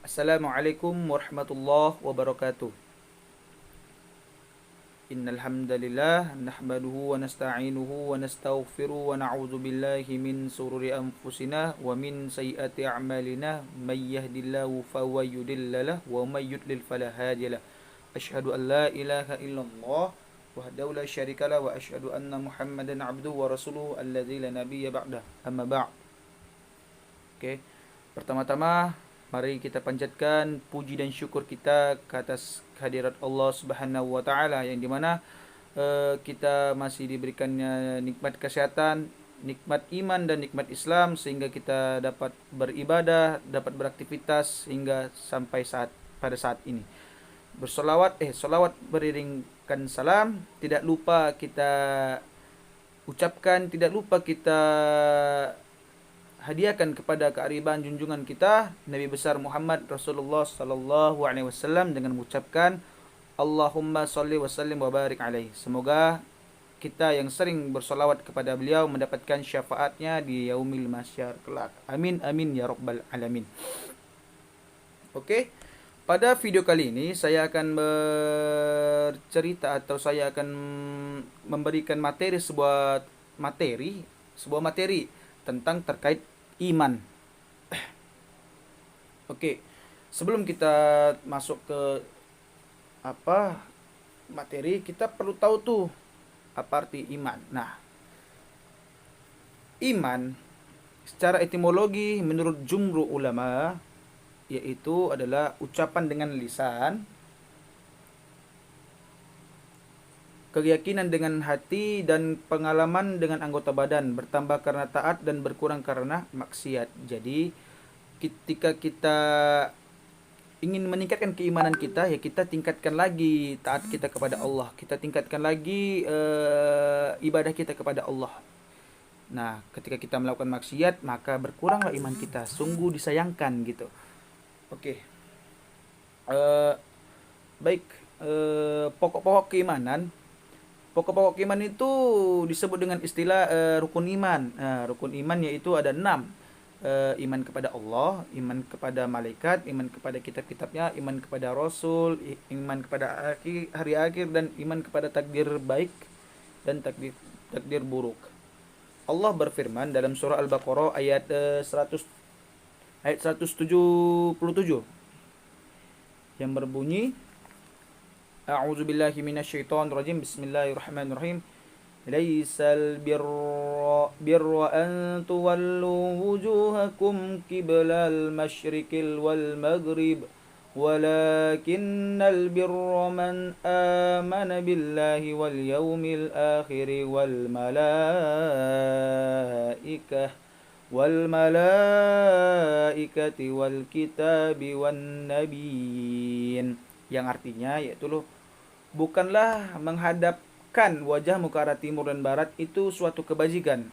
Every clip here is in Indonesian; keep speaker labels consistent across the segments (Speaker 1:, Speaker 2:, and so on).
Speaker 1: Assalamualaikum warahmatullahi wabarakatuh. Innal hamdalillah nahmaduhu wa nasta'inuhu wa nastaghfiruh wa na'udzu billahi min sururi anfusina wa min sayyiati a'malina may yahdihillahu fahuwa mudhillalah wa may yudlil fala hadiyalah. Asyhadu an la ilaha illallah wahdahu la syarikalah wa asyhadu anna Muhammadan 'abduhu wa rasuluhu alladzi la nabiyya ba'dah. Amma ba'd. Oke. Pertama-tama mari kita panjatkan puji dan syukur kita ke atas kehadirat Allah Subhanahu wa taala yang dimana kita masih diberikannya nikmat kesehatan, nikmat iman dan nikmat Islam sehingga kita dapat beribadah, dapat beraktivitas hingga sampai pada saat ini. Solawat beriringkan salam, tidak lupa kita ucapkan, tidak lupa kita hadiahkan kepada kearifan junjungan kita Nabi besar Muhammad Rasulullah sallallahu alaihi wasallam dengan mengucapkan Allahumma shalli wa sallim wa barik alaihi. Semoga kita yang sering bersolawat kepada beliau mendapatkan syafaatnya di yaumil mahsyar kelak. Amin amin ya rabbal alamin. Oke. Pada video kali ini saya akan bercerita atau saya akan memberikan sebuah materi tentang terkait iman. Oke, sebelum kita masuk ke materi, kita perlu tahu tuh apa arti iman. Nah, iman secara etimologi menurut jumhur ulama yaitu adalah ucapan dengan lisan, keyakinan dengan hati, dan pengalaman dengan anggota badan, bertambah karena taat dan berkurang karena maksiat. Jadi ketika kita ingin meningkatkan keimanan kita, ya kita tingkatkan lagi taat kita kepada Allah, kita tingkatkan lagi ibadah kita kepada Allah. Nah, ketika kita melakukan maksiat, maka berkuranglah iman kita. Sungguh disayangkan gitu. Oke. Baik. Pokok-pokok keimanan. Pokok-pokok iman itu disebut dengan istilah rukun iman. Rukun iman yaitu ada 6. Iman kepada Allah, iman kepada malaikat, iman kepada kitab-kitabnya, iman kepada Rasul, iman kepada hari akhir, dan iman kepada takdir baik dan takdir buruk. Allah berfirman dalam surah Al-Baqarah ayat 177 yang berbunyi A'udzu billahi minasyaitonir rajim. Bismillahirrahmanirrahim. Laisal birra an tuwallu wujuhakum qiblal masyriqil wal maghrib walakinnal birra man amana billahi wal yawmil akhir wal malaikati wal kitabi wan nabiyyin, yang artinya yaitu bukanlah menghadapkan wajahmu ke arah timur dan barat itu suatu kebajikan,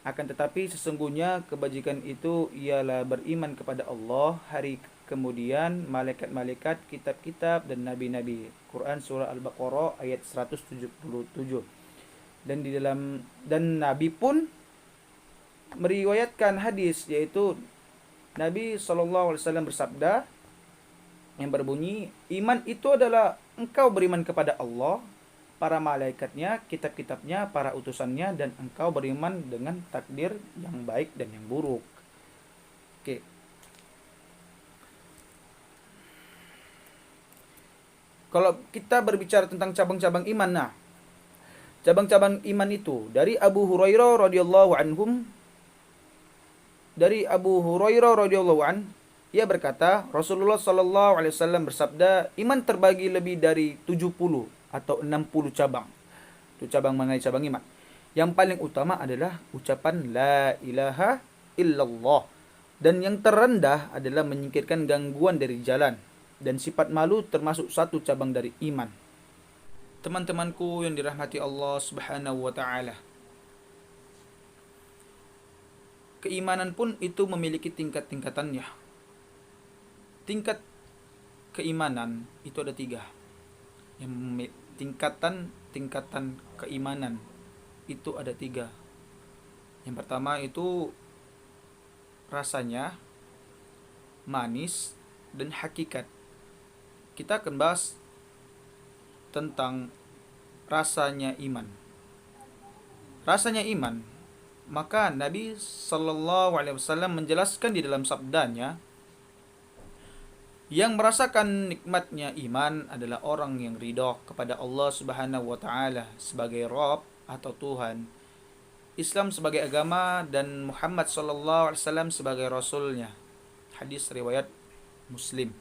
Speaker 1: akan tetapi sesungguhnya kebajikan itu ialah beriman kepada Allah, hari kemudian, malaikat-malaikat, kitab-kitab, dan nabi-nabi. Quran surah Al-Baqarah ayat 177. Dan Nabi pun meriwayatkan hadis, yaitu Nabi SAW bersabda yang berbunyi, iman itu adalah engkau beriman kepada Allah, para malaikatnya, kitab-kitabnya, para utusannya, dan engkau beriman dengan takdir yang baik dan yang buruk. Oke. Kalau kita berbicara tentang cabang-cabang iman, nah, cabang-cabang iman itu dari Abu Hurairah radhiyallahu an, ia berkata, Rasulullah sallallahu alaihi wasallam bersabda, iman terbagi lebih dari 70 atau 60 cabang. Itu cabang mengenai cabang iman. Yang paling utama adalah ucapan la ilaha illallah. Dan yang terendah adalah menyingkirkan gangguan dari jalan. Dan sifat malu termasuk satu cabang dari iman. Teman-temanku yang dirahmati Allah Subhanahu wa taala. Keimanan pun itu memiliki tingkat-tingkatannya. Tingkat keimanan itu ada 3. Tingkatan keimanan itu ada 3. Yang pertama itu rasanya manis dan hakikat. Kita akan bahas tentang rasanya iman. Rasanya iman, maka Nabi Sallallahu Alaihi Wasallam menjelaskan di dalam sabdanya, yang merasakan nikmatnya iman adalah orang yang ridho kepada Allah Subhanahu wa taala sebagai Rabb atau Tuhan, Islam sebagai agama, dan Muhammad sallallahu alaihi wasallam sebagai rasulnya. Hadis riwayat Muslim.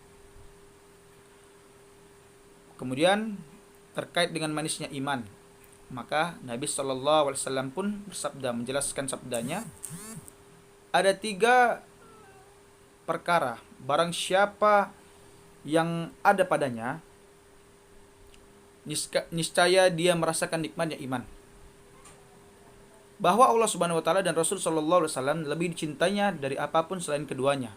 Speaker 1: Kemudian terkait dengan manisnya iman, maka Nabi sallallahu alaihi wasallam pun bersabda, menjelaskan sabdanya, ada 3 perkara barang siapa yang ada padanya, niscaya dia merasakan nikmatnya iman. Bahwa Allah Subhanahu wa taala dan Rasul sallallahu alaihi wasallam lebih dicintainya dari apapun selain keduanya.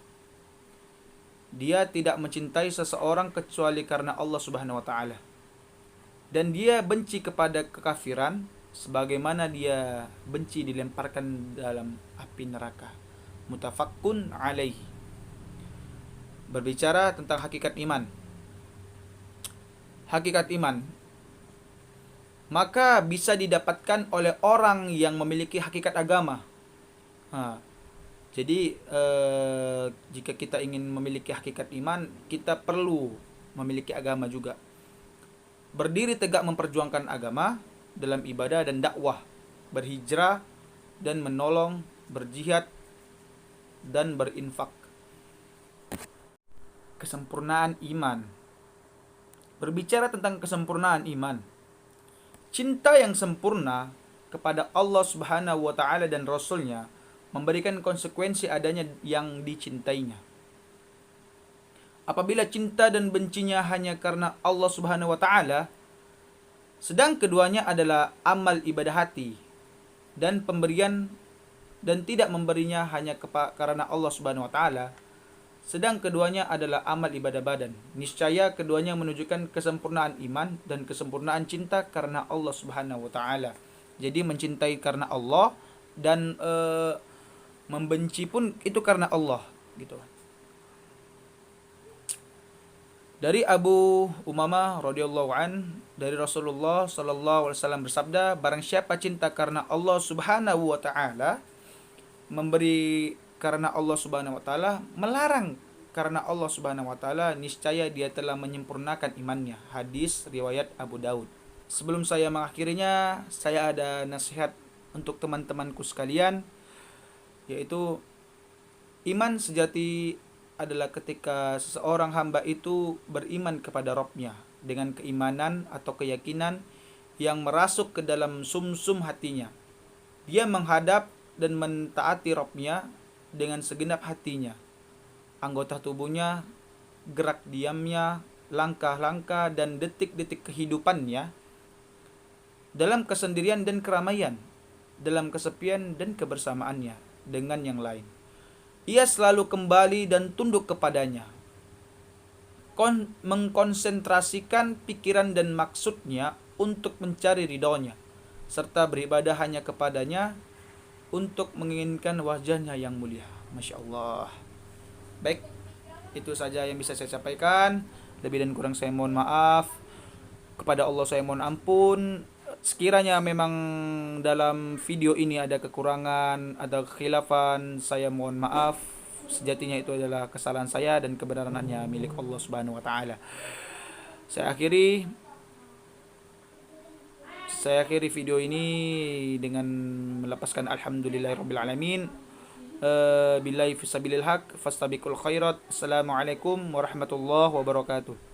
Speaker 1: Dia tidak mencintai seseorang kecuali karena Allah Subhanahu wa taala. Dan dia benci kepada kekafiran sebagaimana dia benci dilemparkan dalam api neraka. Mutafaqqun alaihi. Berbicara tentang hakikat iman. Hakikat iman maka bisa didapatkan oleh orang yang memiliki hakikat agama. Jadi jika kita ingin memiliki hakikat iman, kita perlu memiliki agama juga. Berdiri tegak memperjuangkan agama dalam ibadah dan dakwah, berhijrah dan menolong, berjihad dan berinfak. Kesempurnaan iman. Berbicara tentang kesempurnaan iman, cinta yang sempurna kepada Allah Subhanahu wa taala dan Rasulnya memberikan konsekuensi adanya yang dicintainya. Apabila cinta dan bencinya hanya karena Allah Subhanahu wa taala, sedang keduanya adalah amal ibadah hati dan pemberian, dan tidak memberinya hanya karena Allah Subhanahu wa taala, sedang keduanya adalah amal ibadah badan. Niscaya keduanya menunjukkan kesempurnaan iman dan kesempurnaan cinta karena Allah Subhanahu wa taala. Jadi mencintai karena Allah dan membenci pun itu karena Allah, gitu. Dari Abu Umamah radhiyallahu an, dari Rasulullah sallallahu alaihi wasallam bersabda, barang siapa cinta karena Allah Subhanahu wa taala, memberi karena Allah Subhanahu wa taala, melarang karena Allah Subhanahu wa taala, niscaya dia telah menyempurnakan imannya. Hadis riwayat Abu Daud. Sebelum saya mengakhirinya, saya ada nasihat untuk teman-temanku sekalian, yaitu iman sejati adalah ketika seseorang hamba itu beriman kepada Rabb-nya dengan keimanan atau keyakinan yang merasuk ke dalam sumsum hatinya. Dia menghadap dan mentaati Rabb-nya dengan segenap hatinya. Anggota tubuhnya, gerak diamnya, langkah-langkah dan detik-detik kehidupannya, dalam kesendirian dan keramaian, dalam kesepian dan kebersamaannya dengan yang lain. Ia selalu kembali dan tunduk kepadanya, mengkonsentrasikan pikiran dan maksudnya untuk mencari ridhonya, serta beribadah hanya kepadanya untuk menginginkan wajahnya yang mulia. Masya Allah. Baik, itu saja yang bisa saya sampaikan. Lebih dan kurang saya mohon maaf. Kepada Allah saya mohon ampun. Sekiranya memang dalam video ini ada kekurangan, ada kekhilafan, saya mohon maaf. Sejatinya itu adalah kesalahan saya dan kebenaran hanya milik Allah Subhanahu wa taala. Saya akhiri video ini dengan melepaskan alhamdulillahirabbil alamin. Billahi fisabilil haq fastabiqul khairat. Assalamualaikum warahmatullahi wabarakatuh.